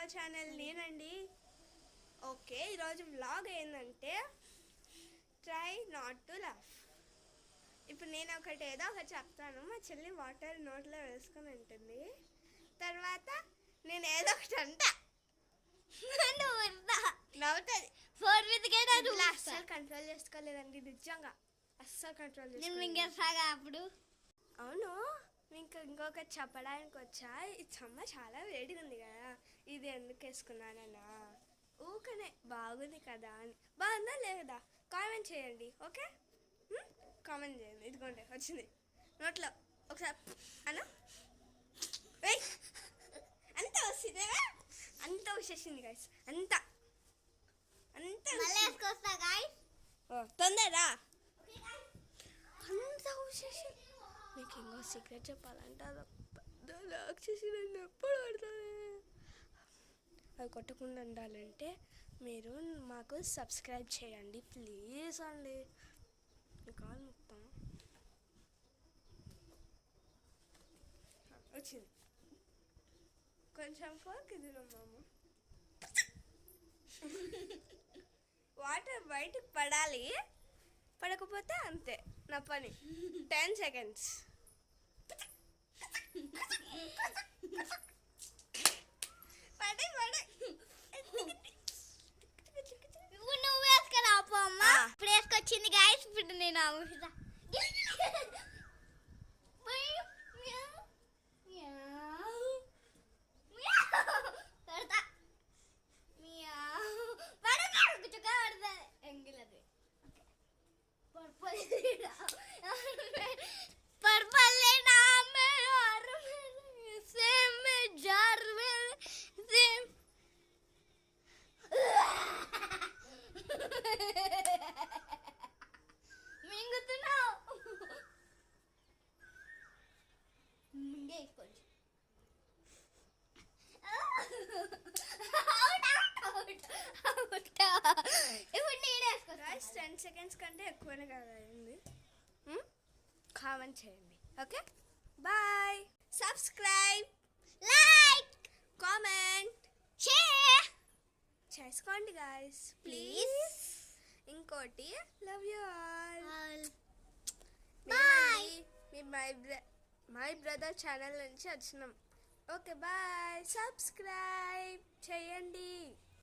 Our channel నేనండి. Okay, ఈరోజు vlog ఏంటంటే ట్రై నాట్ టు లాఫ్. ఇప్పుడు నేను ఏదో ఒకటి చెప్తాను, మా చెల్లి వాటర్ నోట్లో వేసుకొని ఉంటుంది. తర్వాత నేను ఏదో ఒకటి అంటా, నవ్వుతుంది. అస్సలు కంట్రోల్ చేసుకోలేదండి, నిజంగా అస్సలు కంట్రోల్ చేసుకోలేదు. అప్పుడు అవును, ఇంకొకటి చెప్పడానికి వచ్చా. ఈ సమ్మ చాలా వేడిగా ఉంది కదా, ఇది ఎందుకు వేసుకున్నానన్నా ఊకనే బాగుంది కదా అని. బాగుందా లేదా కామెంట్ చేయండి. ఓకే, కామెంట్ చేయండి. ఇదిగోండి వచ్చింది నోట్లో, ఒకసారి అను అంత వస్తుంది, అంత వచ్చేసింది గైస్, అంత తొందరరా అంత వచ్చేసింది. మీకు ఇంకో సీక్రెట్ చెప్పాలంటే అది పెద్ద లాక్ చేసి నన్ను ఎప్పుడు పడతాను. అది కొట్టకుండా ఉండాలంటే మీరు మాకు సబ్స్క్రైబ్ చేయండి ప్లీజ్ అండి. కాల్ మొత్తం వచ్చింది, కొంచెం కోక్ ఇదిరమ్మాము. వాటర్ బయటకు పడాలి, పడకపోతే అంతే నా పని. 10 seconds. పడే ఇప్పుడు నువ్వు వేసుకురా అమ్మ. ఇప్పుడు వేసుకొచ్చింది గాయస్. ఇప్పుడు నేను గైస్ 10 seconds కంటే ఎక్కువనే కదా అయింది. కామెంట్ చేయండి. Okay, bye. Subscribe, like, comment, share చేసుకోండి గైస్ ప్లీజ్. ఇంకోటి, love you all. My brother channel నుంచి వచ్చినాం. ఓకే బాయ్, సబ్స్క్రైబ్ చేయండి.